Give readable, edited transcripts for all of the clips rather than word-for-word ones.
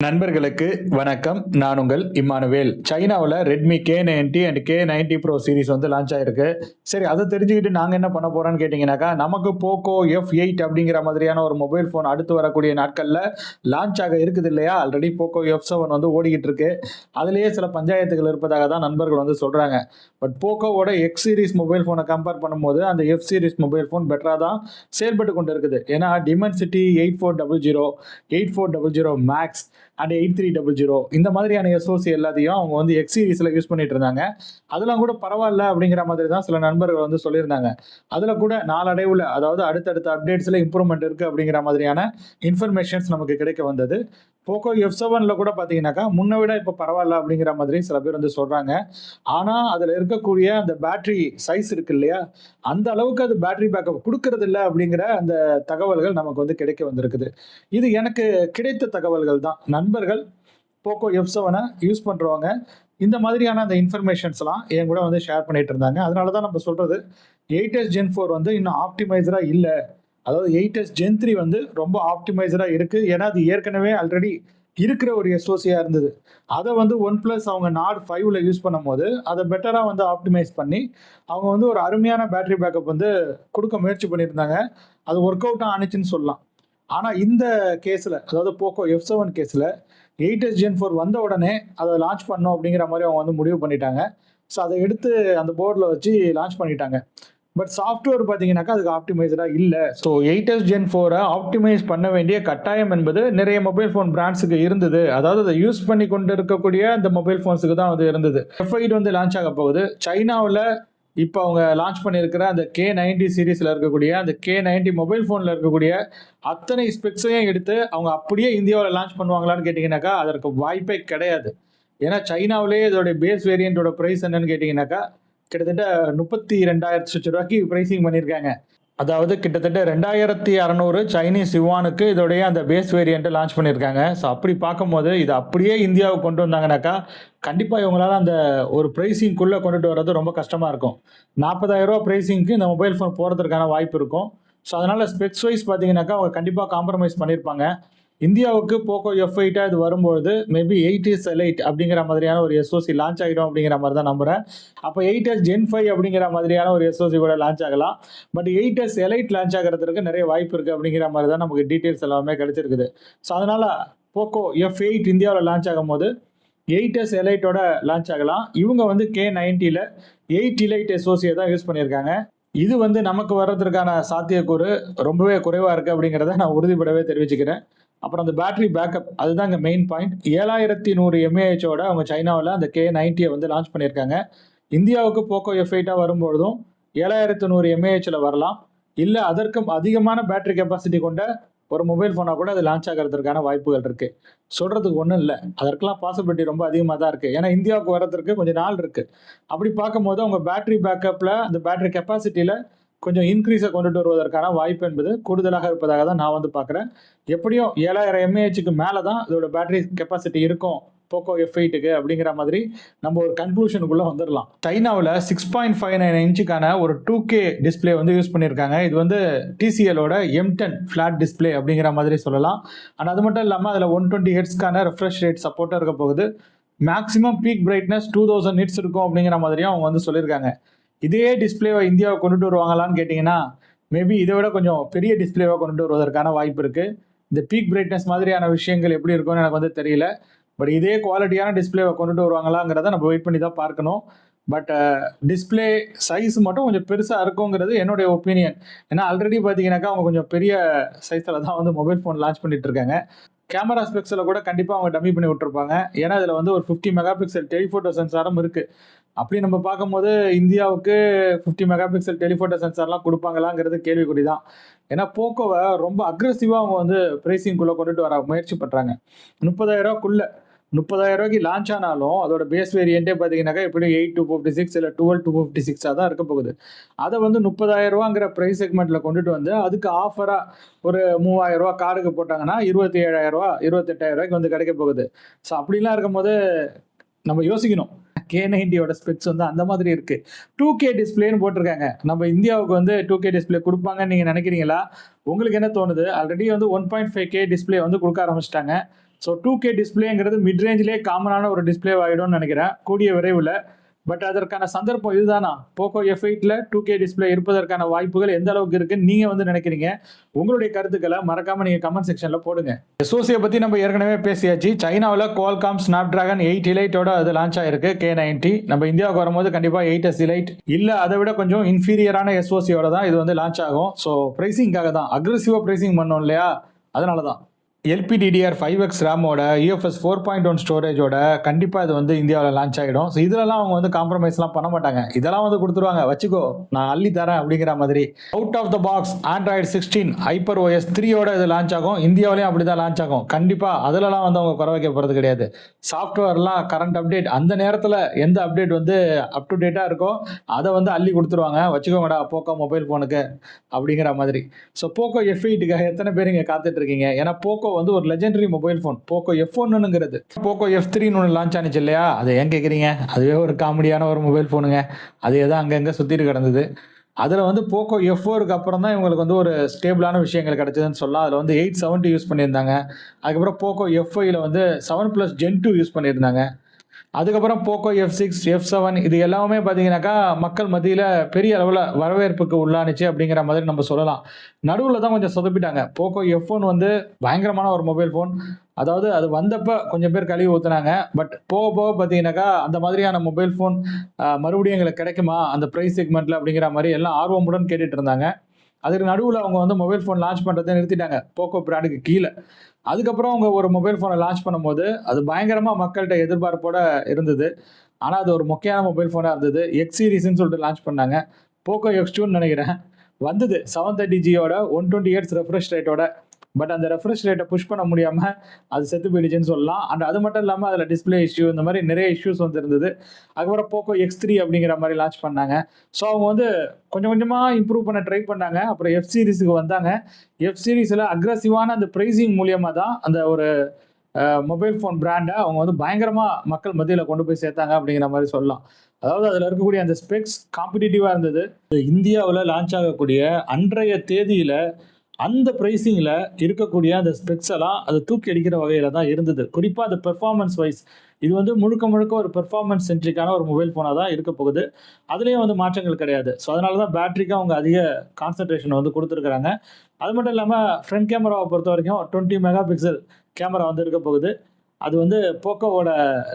நண்பர்களுக்கு வணக்கம். நான் உங்கள் இம்மானுவேல். சைனாவில் Redmi K90 and K90 pro series வந்து லான்ச் ஆயிருக்கு. சரி, அதை தெரிஞ்சுக்கிட்டு நாங்கள் என்ன பண்ண போறோம்னு கேட்டிங்கனாக்கா, நமக்கு போக்கோ F8 அப்படிங்கிற மாதிரியான ஒரு மொபைல் ஃபோன் அடுத்து வரக்கூடிய நாட்களில் லான்ச் ஆக இருக்குது இல்லையா? ஆல்ரெடி போக்கோ F7 வந்து ஓடிக்கிட்டு இருக்கு. அதுலேயே சில பஞ்சாயத்துகள் இருப்பதாக தான் நண்பர்கள் வந்து சொல்கிறாங்க. பட் போக்கோவோட எக்ஸ் சீரிஸ் மொபைல் ஃபோனை கம்பேர் பண்ணும்போது அந்த எஃப் சீரிஸ் மொபைல் ஃபோன் பெட்டராக தான் செயல்பட்டு கொண்டு இருக்குது. ஏன்னா டிமென்சிட்டி 8400, 8400 மேக்ஸ் அண்ட் 8300 இந்த மாதிரியான எஸ்ஓசி எல்லாத்தையும் அவங்க வந்து எக்ஸ் சீரிஸில் யூஸ் பண்ணிட்டு இருந்தாங்க. அதெல்லாம் கூட பரவாயில்ல அப்படிங்கிற மாதிரி தான் சில நண்பர்கள் வந்து சொல்லியிருந்தாங்க. அதில் கூட நாளடைவில், அதாவது அடுத்தடுத்த அப்டேட்ஸில் இம்ப்ரூவ்மெண்ட் இருக்குது அப்படிங்கிற மாதிரியான இன்ஃபர்மேஷன்ஸ் நமக்கு கிடைக்க வந்தது. போக்கோ F7 கூட பார்த்தீங்கன்னாக்கா முன்ன விட இப்போ பரவாயில்ல அப்படிங்கிற மாதிரி சில பேர் வந்து சொல்கிறாங்க. ஆனால் அதில் இருக்கக்கூடிய அந்த பேட்டரி சைஸ் இருக்கு இல்லையா, அந்த அளவுக்கு அது பேட்டரி பேக்கப் கொடுக்கறது இல்லை அப்படிங்கிற அந்த தகவல்கள் நமக்கு வந்து கிடைக்க வந்திருக்குது. இது எனக்கு கிடைத்த தகவல்கள் தான். நண்பர்கள் போக்கோ F7 யூஸ் பண்ணுறவங்க இந்த மாதிரியான அந்த இன்ஃபர்மேஷன்ஸ்லாம் என் கூட வந்து ஷேர் பண்ணிட்டு இருந்தாங்க. அதனால தான் நம்ம சொல்கிறது 8s Gen 4 வந்து இன்னும் ஆப்டிமைசராக இல்லை. அதாவது 8s Gen 3 வந்து ரொம்ப ஆப்டிமைசராக இருக்குது. ஏன்னா அது ஏற்கனவே ஆல்ரெடி இருக்கிற ஒரு எஸ்ஓசியாக இருந்தது. அதை வந்து ஒன் ப்ளஸ் அவங்க நாட் 5ல யூஸ் பண்ணும்போது அதை பெட்டராக வந்து ஆப்டிமைஸ் பண்ணி அவங்க வந்து ஒரு அருமையான பேட்டரி பேக்கப் வந்து கொடுக்க முயற்சி பண்ணியிருந்தாங்க. அது ஒர்க் அவுட் ஆனிச்சுன்னு சொல்லலாம். ஆனால் இந்த கேஸில், அதாவது போக்கோ F7 கேஸில் 8s Gen 4 வந்த உடனே அதை லான்ச் பண்ணோம் அப்படிங்கிற மாதிரி அவங்க வந்து முடிவு பண்ணிட்டாங்க. ஸோ அதை எடுத்து அந்த போர்டில் வச்சு லான்ச் பண்ணிட்டாங்க. பட் சாஃப்ட்வேர் பார்த்தீங்கன்னாக்கா அதுக்கு ஆப்டிமைசராக இல்லை. ஸோ 8s Gen 4 ஆப்டிமைஸ் பண்ண வேண்டிய கட்டாயம் என்பது நிறைய மொபைல் ஃபோன் பிராண்ட்ஸுக்கு இருந்தது. அதாவது அதை யூஸ் பண்ணி கொண்டு இருக்கக்கூடிய அந்த மொபைல் ஃபோன்ஸுக்கு தான் அது இருந்தது. F8 வந்து லான்ச் ஆக போகுது. சைனாவில் இப்போ அவங்க லான்ச் பண்ணியிருக்கிற அந்த K90 சீரீஸில் இருக்கக்கூடிய அந்த K90 மொபைல் ஃபோனில் இருக்கக்கூடிய அத்தனை ஸ்பெக்ஸையும் எடுத்து அவங்க அப்படியே இந்தியாவில் லான்ச் பண்ணுவாங்களான்னு கேட்டிங்கனாக்கா அதற்கு வாய்ப்பே கிடையாது. ஏன்னா சைனாவிலேயே இதோடைய பேஸ் வேரியண்ட்டோட ப்ரைஸ் என்னன்னு கேட்டிங்கனாக்கா கிட்டத்தட்ட 32,000 ரூபாய்க்கு ப்ரைஸிங் பண்ணியிருக்காங்க. அதாவது கிட்டத்தட்ட 2,600 சைனீஸ் யுவானுக்கு இதோடைய அந்த பேஸ் வேரியண்ட்டை லான்ச் பண்ணியிருக்காங்க. ஸோ அப்படி பார்க்கும்போது இது அப்படியே இந்தியாவுக்கு கொண்டு வந்தாங்கனாக்கா கண்டிப்பாக இவங்களால அந்த ஒரு ப்ரைஸிங்குள்ளே கொண்டுட்டு வர்றது ரொம்ப கஷ்டமாக இருக்கும். 40,000 ரூபா ப்ரைஸிங்க்கு இந்த மொபைல் ஃபோன் போகிறதுக்கான வாய்ப்பு இருக்கும். ஸோ அதனால் ஸ்பெக்ஸ் வைஸ் பார்த்தீங்கன்னாக்கா அவங்க கண்டிப்பாக காம்ப்ரமைஸ் பண்ணியிருப்பாங்க. இந்தியாவுக்கு போக்கோ F8 இது வரும்பொழுது மேபி 8s Elite அப்படிங்கிற மாதிரியான ஒரு எஸ்ஓசி லான்ச் ஆகிடும் அப்படிங்கிற மாதிரி தான் நம்புகிறேன். அப்போ 8s Gen 5 அப்படிங்கிற மாதிரியான ஒரு எஸ்ஓசி கூட லான்ச் ஆகலாம். பட் 8s Elite லான்ச் ஆகிறதுக்கு நிறைய வாய்ப்பு இருக்குது அப்படிங்கிற மாதிரி தான் நமக்கு டீட்டெயில்ஸ் எல்லாமே கிடைச்சிருக்குது. ஸோ அதனால் போக்கோ F8 இந்தியாவில் லான்ச் ஆகும் போது 8s Eliteோட லான்ச் ஆகலாம். இவங்க வந்து K90ல் 8 Elite எஸ்ஓசியை தான் யூஸ் பண்ணியிருக்காங்க. இது வந்து நமக்கு வர்றதுக்கான சாத்தியக்கூறு ரொம்பவே குறைவாக இருக்குது அப்படிங்கிறத நான் உறுதிப்படவே தெரிவிச்சுக்கிறேன். அப்புறம் அந்த பேட்டரி பேக்கப், அதுதான் இங்கே மெயின் பாயிண்ட். 7100 mAhோட அவங்க சைனாவில் அந்த K90 வந்து லான்ச் பண்ணியிருக்காங்க. இந்தியாவுக்கு போக்கோ F8 வரும்பொழுதும் 7100 mAhல வரலாம். இல்லை அதற்கும் அதிகமான பேட்டரி கெப்பாசிட்டி கொண்ட ஒரு மொபைல் ஃபோனாக கூட அது லான்ச் ஆகிறதுக்கான வாய்ப்புகள் இருக்குது. சொல்கிறதுக்கு ஒன்றும் இல்லை, அதற்கெல்லாம் பாசிபிலிட்டி ரொம்ப அதிகமாக தான் இருக்குது. ஏன்னா இந்தியாவுக்கு வர்றதுக்கு கொஞ்சம் நாள் இருக்குது. அப்படி பார்க்கும்போது அவங்க பேட்டரி பேக்கப்பில் அந்த பேட்டரி கெப்பாசிட்டியில் கொஞ்சம் இன்க்ரீஸை கொண்டுட்டு வருவதற்கான வாய்ப்பு என்பது கூடுதலாக இருப்பதாக தான் நான் வந்து பார்க்குறேன். எப்படியும் 7000 mAhக்கு மேலே தான் இதோட பேட்டரி கெப்பாசிட்டி இருக்கும் போக்கோ F8க்கு அப்படிங்கிற மாதிரி நம்ம ஒரு கன்க்ளூஷனுக்குள்ளே வந்துடலாம். சைனாவில் 6.59 இன்ச்சுக்கான ஒரு 2K டிஸ்பிளே வந்து யூஸ் பண்ணியிருக்காங்க. இது வந்து TCLோட M10 ஃப்ளாட் டிஸ்பிளே அப்படிங்கிற மாதிரி சொல்லலாம். ஆனால் அது மட்டும் இல்லாமல் அதில் 120 ஹெர்ட்ஸ்க்கான ரெஃப்ரெஷ் ரேட் சப்போர்ட்டாக இருக்க போகுது. மேக்ஸிமம் பீக் பிரைட்னஸ் 2000 நிட்ஸ் இருக்கும் அப்படிங்கிற மாதிரியும் அவங்க வந்து சொல்லியிருக்காங்க. இதே டிஸ்பிளேவை இந்தியாவை கொண்டுட்டு வருவாங்களான்னு கேட்டிங்கன்னா மேபி இதை விட கொஞ்சம் பெரிய டிஸ்பிளேவை கொண்டுட்டு வருவதற்கான வாய்ப்பு இருக்குது. இந்த பீக் பிரைட்னஸ் மாதிரியான விஷயங்கள் எப்படி இருக்கும்னு எனக்கு வந்து தெரியல. பட் இதே குவாலிட்டியான டிஸ்பிளேவை கொண்டுட்டு வருவாங்களாங்கிறத நம்ம வெயிட் பண்ணி தான் பார்க்கணும். பட் டிஸ்பிளே சைஸ் மட்டும் கொஞ்சம் பெருசாக இருக்குங்கிறது என்னுடைய ஒப்பீனியன். ஏன்னா ஆல்ரெடி பார்த்தீங்கன்னாக்கா அவங்க கொஞ்சம் பெரிய சைஸில் தான் வந்து மொபைல் ஃபோன் லான்ச் பண்ணிட்டு இருக்காங்க. கேமரா ஸ்பெக்ஸில் கூட கண்டிப்பாக அவங்க டம்மி பண்ணி விட்டுருப்பாங்க. ஏன்னா இதில் வந்து ஒரு 50 மெகாபிக்சல் டெலிஃபோட்டோ சென்சாரும் இருக்குது. அப்படி நம்ம பார்க்கும்போது இந்தியாவுக்கு 50 மெகாபிக்சல் டெலிஃபோட்டோ சென்சார்லாம் கொடுப்பாங்களாங்கிறது கேள்விக்குறி தான். ஏன்னா போக்கோவை ரொம்ப அக்ரெசிவாக அவங்க வந்து ப்ரைஸிங்குள்ளே கொண்டுட்டு வர முயற்சி பண்ணுறாங்க. 30,000 ரூபாய்க்குள்ளே 30,000 ரூபாய்க்கு லான்ச் ஆனாலும் அதோட பேஸ் வேரியண்ட்டே பார்த்தீங்கன்னாக்கா எப்படியும் 8,256 இல்லை 12,256 தான் இருக்க போகுது. அதை வந்து 30,000 ரூபாங்கிற ப்ரைஸ் செக்மெண்ட்டில் கொண்டுட்டு வந்து அதுக்கு ஆஃபராக ஒரு 3,000 ரூபா காருக்கு போட்டாங்கன்னா 27,000 ரூபா 28,000 ரூபாய்க்கு வந்து கிடைக்க போகுது. ஸோ அப்படிலாம் இருக்கும்போது நம்ம யோசிக்கணும். K90யோட ஸ்பெக்ஸ் வந்து அந்த மாதிரி இருக்குது. 2K டிஸ்பிளேன்னு போட்டிருக்காங்க. நம்ம இந்தியாவுக்கு வந்து 2K டிஸ்பிளே கொடுப்பாங்கன்னு நீங்கள் நினைக்கிறீங்களா? உங்களுக்கு என்ன தோணுது? ஆல்ரெடி வந்து 1.5K டிஸ்பிளே வந்து கொடுக்க ஆரம்பிச்சிட்டாங்க. ஸோ 2K டிஸ்பிளேங்கிறது மிட் ரேஞ்சிலே காமனான ஒரு டிஸ்பிளே ஆகிடும்னு நினைக்கிறேன் கூடிய விரைவில். பட் அதற்கான சந்தர்ப்பம் இதுதானா? போக்கோ F8ல 2K டிஸ்பிளே இருப்பதற்கான வாய்ப்புகள் எந்த அளவுக்கு இருக்குன்னு நீங்கள் வந்து நினைக்கிறீங்க? உங்களுடைய கருத்துக்களை மறக்காமல் நீங்கள் கமெண்ட் செக்ஷனில் போடுங்க. SoC பற்றி நம்ம ஏற்கனவே பேசியாச்சு. சைனாவில் Qualcomm Snapdragon 8 Eliteோட அது லான்ச் ஆயிருக்கு K90. நம்ம இந்தியாவுக்கு வரும்போது கண்டிப்பாக 8S Elite இல்லை அதை விட கொஞ்சம் இன்ஃபீரியரான SoCயோட தான் இது வந்து லான்ச் ஆகும். ஸோ ப்ரைஸிங்காக தான் அக்ரெசிவாக ப்ரைஸிங் பண்ணோம் இல்லையா, அதனால தான். LPDDR5X ரேமோட UFS 4.1 ஸ்டோரேஜோட கண்டிப்பாக இது வந்து இந்தியாவில் லான்ச் ஆகிடும். ஸோ இதெல்லாம் அவங்க வந்து காம்ப்ரமைஸ்லாம் பண்ண மாட்டாங்க. இதெல்லாம் வந்து கொடுத்துருவாங்க, வச்சுக்கோ நான் அள்ளி தரேன் அப்படிங்கிற மாதிரி. Out of the box Android 16 HyperOS 3யோட இது லான்ச் ஆகும். இந்தியாவிலையும் அப்படி தான் லான்ச் ஆகும். கண்டிப்பாக அதிலலாம் வந்து அவங்க குறை வைக்க போகிறது கிடையாது. சாஃப்ட்வேர்லாம் கரண்ட் அப்டேட் அந்த நேரத்தில் எந்த அப்டேட் வந்து அப் டு டேட்டாக இருக்கோ அதை வந்து அள்ளி கொடுத்துருவாங்க, வச்சுக்கோங்கடா போக்கோ மொபைல் ஃபோனுக்கு அப்படிங்கிற மாதிரி. ஸோ போக்கோ F8க்காக எத்தனை பேர் இங்கே காத்துட்ருக்கீங்க? ஏன்னா போக்கோ வந்து ஒரு லெஜெண்டரி மொபைல் ஃபோன். போக்கோ F1ங்கிறது போக்கோ F3ன்னு ஒன்று லான்ச் ஆனிச்சு இல்லையா, அதை ஏன் கேட்குறீங்க? அதுவே ஒரு காமெடியான ஒரு மொபைல் ஃபோனுங்க. அதே தான் அங்கங்கே சுற்றிட்டு கிடந்தது. அதில் வந்து போக்கோ F4க்கு அப்புறம் தான் இவங்களுக்கு வந்து ஒரு ஸ்டேபிளான விஷயங்கள் கிடச்சிதுன்னு சொல்லலாம். அதில் வந்து 870 யூஸ் பண்ணியிருந்தாங்க. அதுக்கப்புறம் போக்கோ F5ல வந்து 7+ Gen 2 யூஸ் பண்ணியிருந்தாங்க. அதுக்கப்புறம் போக்கோ F6 F7 இது எல்லாமே பார்த்தீங்கன்னாக்கா மக்கள் மத்தியில் பெரிய அளவில் வரவேற்புக்கு உள்ளானுச்சு அப்படிங்கிற மாதிரி நம்ம சொல்லலாம். நடுவில் தான் கொஞ்சம் சொதப்பிட்டாங்க. போக்கோ F1 வந்து பயங்கரமான ஒரு மொபைல் ஃபோன். அதாவது அது வந்தப்போ கொஞ்சம் பேர் கழுவி ஊற்றுனாங்க. பட் போக போக பார்த்தீங்கன்னாக்கா அந்த மாதிரியான மொபைல் ஃபோன் மறுபடியும் எங்களுக்கு கிடைக்குமா அந்த ப்ரைஸ் செக்மெண்ட்டில் அப்படிங்கிற மாதிரி எல்லாம் ஆர்வமுடன் கேட்டுட்டு இருந்தாங்க. அதுக்கு நடுவில் அவங்க வந்து மொபைல் ஃபோன் லான்ச் பண்ணுறதை நிறுத்திட்டாங்க போக்கோ பிராண்டுக்கு கீழே. அதுக்கப்புறம் அவங்க ஒரு மொபைல் ஃபோனை லான்ச் பண்ணும்போது அது பயங்கரமாக மக்கள்கிட்ட எதிர்பார்ப்போட இருந்தது. ஆனால் அது ஒரு மொக்கையான மொபைல் ஃபோனாக இருந்தது. X சீரிஸ்ன்னு சொல்லிட்டு லான்ச் பண்ணாங்க. போக்கோ X2ன்னு நினைக்கிறேன் வந்தது 730Gயோட 120Hz ரெஃப்ரெஷ் ரேட்டோட. பட் அந்த ரெஃப்ரெஷ் ரேட்டை புஷ் பண்ண முடியாமல் அது செத்து போயிடுச்சுன்னு சொல்லலாம். அண்ட் அது மட்டும் இல்லாமல் அதில் டிஸ்பிளே இஷ்யூ இந்த மாதிரி நிறைய இஷ்யூஸ் வந்து இருந்தது. அதுக்கப்புறம் போக்கோ X3 அப்படிங்கிற மாதிரி லான்ச் பண்ணாங்க. ஸோ அவங்க வந்து கொஞ்சம் கொஞ்சமாக இம்ப்ரூவ் பண்ண ட்ரை பண்ணாங்க. அப்புறம் F சீரிஸுக்கு வந்தாங்க. F சீரிஸில் அக்ரெசிவான அந்த ப்ரைஸிங் மூலியமாக தான் அந்த ஒரு மொபைல் ஃபோன் பிராண்டை அவங்க வந்து பயங்கரமாக மக்கள் மத்தியில் கொண்டு போய் சேர்த்தாங்க அப்படிங்கிற மாதிரி சொல்லலாம். அதாவது அதில் இருக்கக்கூடிய அந்த ஸ்பெக்ஸ் காம்படிட்டிவாக இருந்தது. இந்தியாவில் லான்ச் ஆகக்கூடிய அன்றைய தேதியில் அந்த ப்ரைஸிங்கில் இருக்கக்கூடிய அந்த ஸ்பெக்ஸ் எல்லாம் அது தூக்கி அடிக்கிற வகையில் தான் இருந்தது. குறிப்பாக அந்த பெர்ஃபார்மன்ஸ் வைஸ் இது வந்து முழுக்க முழுக்க ஒரு பெர்ஃபார்மன்ஸ் சென்ட்ரிக்கான ஒரு மொபைல் ஃபோனாக தான் இருக்க போகுது. அதுலேயும் வந்து மாற்றங்கள் கிடையாது. ஸோ அதனால தான் பேட்டரிக்கு அவங்க அதிக கான்சன்ட்ரேஷன் வந்து கொடுத்துருக்குறாங்க. அது மட்டும் இல்லாமல் ஃப்ரண்ட் கேமராவை பொறுத்த வரைக்கும் 20 மெகா பிக்சல் கேமரா வந்து இருக்க போகுது. அது வந்து போக்கோவோட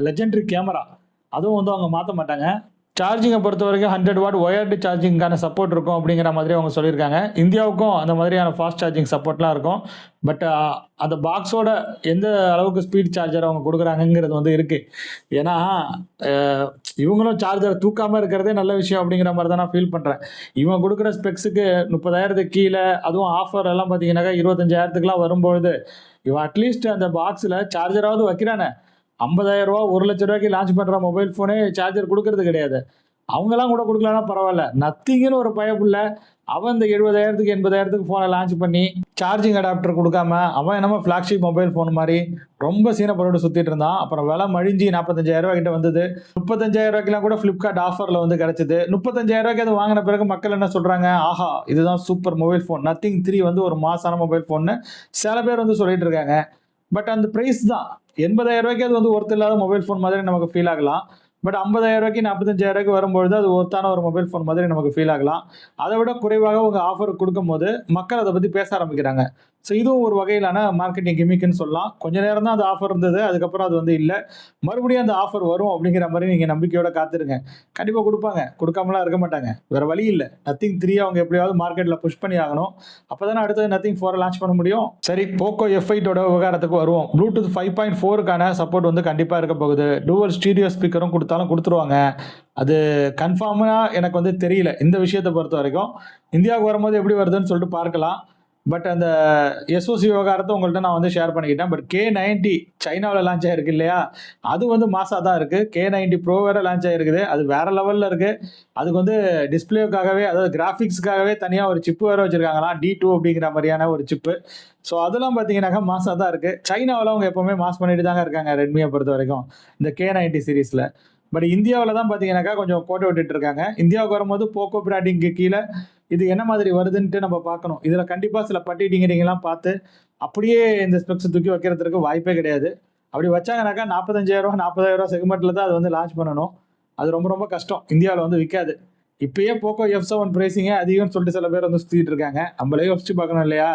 லெஜெண்டரி கேமரா. அதுவும் வந்து அவங்க மாற்ற மாட்டாங்க. சார்ஜிங்கை பொறுத்த வரைக்கும் 100 வாட் ஒயர்டு சார்ஜிங்கான சப்போர்ட் இருக்கும் அப்படிங்கிற மாதிரி அவங்க சொல்லியிருக்காங்க. இந்தியாவுக்கும் அந்த மாதிரியான ஃபாஸ்ட் சார்ஜிங் சப்போர்ட்லாம் இருக்கும். பட் அந்த பாக்ஸோட எந்த அளவுக்கு ஸ்பீட் சார்ஜர் அவங்க கொடுக்குறாங்கங்கிறது வந்து இருக்குது. ஏன்னா இவங்களும் சார்ஜரை தூக்காமல் இருக்கிறதே நல்ல விஷயம் அப்படிங்கிற மாதிரி தான் நான் ஃபீல் பண்ணுறேன். இவங்க கொடுக்குற ஸ்பெக்ஸுக்கு 30,000 கீழே, அதுவும் ஆஃபர் எல்லாம் பார்த்தீங்கன்னாக்கா 25,000 வரும்பொழுது இவன் அட்லீஸ்ட் அந்த பாக்ஸில் சார்ஜராவது வைக்கிறானே. 50,000 ரூபா 1,00,000 லான்ச் பண்ணுற மொபைல் ஃபோனே சார்ஜர் கொடுக்கறது கிடையாது. அவங்களாம் கூட கொடுக்கலன்னா பரவாயில்ல. நத்திங்னு ஒரு பயப்புள்ள அவன் இந்த 70,000 80,000 ஃபோனை லான்ச் பண்ணி சார்ஜிங் அடாப்டர் கொடுக்காம அவன் என்னமோ ஃப்ளாக்ஷிப் மொபைல் ஃபோன் மாதிரி ரொம்ப சீனப்பட்டு சுற்றிட்டு இருந்தான். அப்புறம் விலை மழிஞ்சி 45,000 கிட்ட வந்தது. 35,000 கூட ஃப்ளிப்கார்ட் ஆஃபரில் வந்து கிடச்சிது. 35,000 அது வாங்கின பிறகு மக்கள் என்ன சொல்கிறாங்க, ஆஹா இதுதான் சூப்பர் மொபைல் ஃபோன், நத்திங் 3 வந்து ஒரு மாசான மொபைல் ஃபோன்னு சில பேர் வந்து சொல்லிட்டு இருக்காங்க. பட் அந்த ப்ரைஸ் தான் 80,000 அது வந்து ஒர்த் இல்லாத மொபைல் ஃபோன் மாதிரி நமக்கு ஃபீல் ஆகலாம். பட் 50,000 45,000 வரும்பொழுது அது ஒர்த்தான ஒரு மொபைல் ஃபோன் மாதிரி நமக்கு ஃபீல் ஆகலாம். அதை விட குறைவாக உங்கள் ஆஃபர் கொடுக்கும்போது மக்கள் அதை பற்றி பேச ஆரம்பிக்கிறாங்க. ஸோ இதுவும் ஒரு வகையிலான மார்க்கெட்டிங் கிமிக்குன்னு சொல்லலாம். கொஞ்ச நேரம் தான் அந்த ஆஃபர் இருந்தது, அதுக்கப்புறம் அது வந்து இல்லை. மறுபடியும் அந்த ஆஃபர் வரும் அப்படிங்கிற மாதிரி நீங்கள் நம்பிக்கையோட காத்துருங்க. கண்டிப்பாக கொடுப்பாங்க, கொடுக்காமலாம் இருக்க மாட்டாங்க. வேறு வழி இல்லை. நத்திங் 3 அவங்க எப்படியாவது மார்க்கெட்டில் புஷ் பண்ணி ஆகணும். அப்போ தானே அடுத்தது நத்திங் 4 லான்ச் பண்ண முடியும். சரி, போக்கோ F8ஓட விவகாரத்துக்கு வருவோம். ப்ளூடூத் 5.4க்கான சப்போர்ட் வந்து கண்டிப்பாக இருக்க போகுது. டூவல் ஸ்டீரியோ ஸ்பீக்கரும் கொடுத்தாலும் கொடுத்துருவாங்க. அது கன்ஃபார்மாக எனக்கு வந்து தெரியல இந்த விஷயத்தை பொறுத்த வரைக்கும். இந்தியாவுக்கு வரும்போது எப்படி வருதுன்னு சொல்லிட்டு பார்க்கலாம். பட் அந்த SoC விவகாரத்தை உங்கள்கிட்ட நான் வந்து ஷேர் பண்ணிக்கிட்டேன். பட் K90 சைனாவில் லான்ச் ஆகிருக்கு இல்லையா, அது வந்து மாசாக தான் இருக்குது. K90 Pro வேறு லான்ச் ஆகிருக்குது. அது வேறு லெவலில் இருக்குது. அதுக்கு வந்து டிஸ்பிளேவுக்காகவே, அதாவது கிராஃபிக்ஸுக்காகவே தனியாக ஒரு சிப்பு வேறு வச்சுருக்காங்களாம், D2 அப்படிங்கிற மாதிரியான ஒரு சிப்பு. ஸோ அதெல்லாம் பார்த்தீங்கன்னாக்கா மாசாக தான் இருக்குது. சைனாவில் அவங்க எப்போவுமே மாஸ் பண்ணிட்டு தாங்க இருக்காங்க ரெட்மியை பொறுத்த வரைக்கும் இந்த K90 சீரீஸில். பட் இந்தியாவில் தான் பார்த்தீங்கன்னாக்கா கொஞ்சம் கோட்டை விட்டுட்டு இருக்காங்க. இந்தியாவுக்கு வரும்போது போக்கோ பிராண்டிங்க்கு கீழே இது என்ன மாதிரி வருதுன்ட்டு நம்ம பார்க்கணும். இதில் கண்டிப்பாக சில பட்டி டிங்கரிங்கெல்லாம் பார்த்து அப்படியே இந்த ஸ்பெக்ஸ் தூக்கி வைக்கிறதுக்கு வாய்ப்பே கிடையாது. அப்படி வச்சாங்கனாக்கா 45,000 40,000 செக்மெண்ட்ல தான் அது வந்து லான்ச் பண்ணணும். அது ரொம்ப ரொம்ப கஷ்டம். இந்தியாவில் வந்து விற்காது. இப்பயே போக்கோ F7 பிரைசிங்கே அதிகம்னு சொல்லிட்டு சில பேர் வந்து சுற்றிட்டு இருக்காங்க. நம்மளே யோசிச்சு பார்க்கணும் இல்லையா?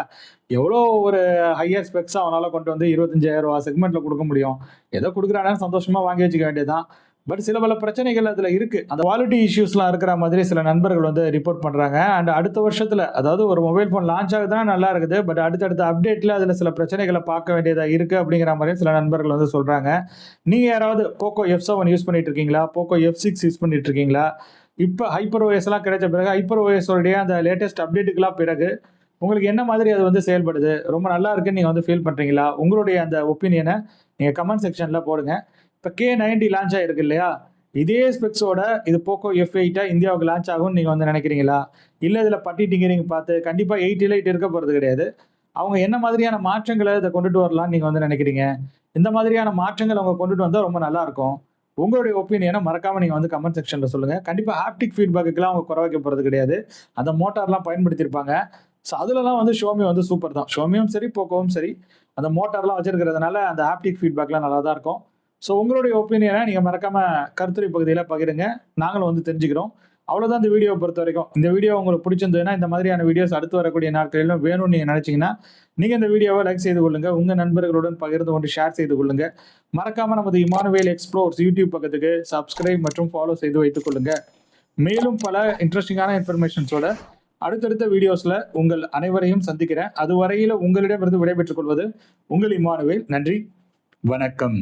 எவ்வளோ ஒரு ஹையர் ஸ்பெக்ஸாக அவனால் கொண்டு வந்து 25,000 செக்மெண்ட்டில் கொடுக்க முடியும். ஏதோ கொடுக்குறானு சந்தோஷமாக வாங்கி வச்சுக்க வேண்டியதுதான். பட் சில பல பிரச்சனைகள் அதில் இருக்குது. அந்த குவாலிட்டி இஷ்யூஸ்லாம் இருக்கிற மாதிரி சில நண்பர்கள் வந்து ரிப்போர்ட் பண்ணுறாங்க. அண்ட் அடுத்த வருஷத்தில், அதாவது ஒரு மொபைல் ஃபோன் லான்ச் ஆகுதுன்னா நல்லா இருக்குது, பட் அடுத்தடுத்த அப்டேட்டில் அதில் சில பிரச்சனைகளை பார்க்க வேண்டியதாக இருக்குது அப்படிங்கிற மாதிரி சில நண்பர்கள் வந்து சொல்கிறாங்க. நீங்கள் யாராவது போக்கோ F7 யூஸ் பண்ணிட்டு இருக்கீங்களா? போக்கோ F6 யூஸ் பண்ணிட்டு இருக்கீங்களா? இப்போ ஹைப்பர் ஓஎஸ்லாம் கிடைச்ச பிறகு ஹைப்பர் ஓஎஸோடைய அந்த லேட்டஸ்ட் அப்டேட்டுக்கெல்லாம் பிறகு உங்களுக்கு என்ன மாதிரி அது வந்து செயல்படுது? ரொம்ப நல்லா இருக்குன்னு நீங்கள் வந்து ஃபீல் பண்ணுறீங்களா? உங்களுடைய அந்த ஒப்பீனியனை நீங்கள் கமெண்ட் செக்ஷனில் போடுங்க. இப்போ K90 லான்ச் ஆகிருக்கு இல்லையா? இதே ஸ்பெக்ஸோட இது போக்கோ F8 இந்தியாவுக்கு லான்ச் ஆகும்னு நீங்கள் வந்து நினைக்கிறீங்களா? இல்லை இதில் பட்டி டிங்கரிங் பார்த்து கண்டிப்பாக 8 லைட் இருக்க போகிறது கிடையாது. அவங்க என்ன மாதிரியான மாற்றங்களை இதை கொண்டுட்டு வரலாம்னு நீங்கள் வந்து நினைக்கிறீங்க? இந்த மாதிரியான மாற்றங்கள் அவங்க கொண்டுட்டு வந்தால் ரொம்ப நல்லாயிருக்கும். உங்களுடைய ஒப்பீனியனை மறக்காமல் நீங்கள் வந்து கமெண்ட் செக்ஷனில் சொல்லுங்கள். கண்டிப்பாக ஹாப்டிக் ஃபீட்பேக்குலாம் அவங்க குறை வைக்க போகிறது கிடையாது. அந்த மோட்டார்லாம் பயன்படுத்தியிருப்பாங்க. ஸோ அதுலலாம் வந்து ஷோமி வந்து சூப்பர் தான். ஷோமியும் சரி, போக்கோவும் சரி, அந்த மோட்டார்லாம் வச்சிருக்கிறதுனால அந்த ஹாப்டிக் ஃபீட்பேக்லாம் நல்லா தான் இருக்கும். ஸோ உங்களுடைய ஒப்பீனியனை நீங்கள் மறக்காமல் கருத்துரை பகுதியில் பகிருங்க. நாங்களும் வந்து தெரிஞ்சுக்கிறோம். அவ்வளோதான் இந்த வீடியோவை பொறுத்த வரைக்கும். இந்த வீடியோ உங்களுக்கு பிடிச்சிருந்ததுன்னா, இந்த மாதிரியான வீடியோஸ் அடுத்து வரக்கூடிய நாட்களிலும் வேணும்னு நீங்கள் நினச்சிங்கன்னா, நீங்கள் இந்த வீடியோவை லைக் செய்து கொள்ளுங்கள். உங்கள் நண்பர்களுடன் பகிர்ந்து கொண்டு ஷேர் செய்து கொள்ளுங்கள். மறக்காமல் நமது இமானுவேல் எக்ஸ்ப்ளோர்ஸ் யூடியூப் பக்கத்துக்கு சப்ஸ்கிரைப் மற்றும் ஃபாலோ செய்து வைத்துக் கொள்ளுங்கள். மேலும் பல இன்ட்ரெஸ்டிங்கான இன்ஃபர்மேஷன்ஸோட அடுத்தடுத்த வீடியோஸில் உங்கள் அனைவரையும் சந்திக்கிறேன். அதுவரையில் உங்களிடமிருந்து விடைபெற்றுக் கொள்வது உங்கள் இமானுவேல். நன்றி, வணக்கம்.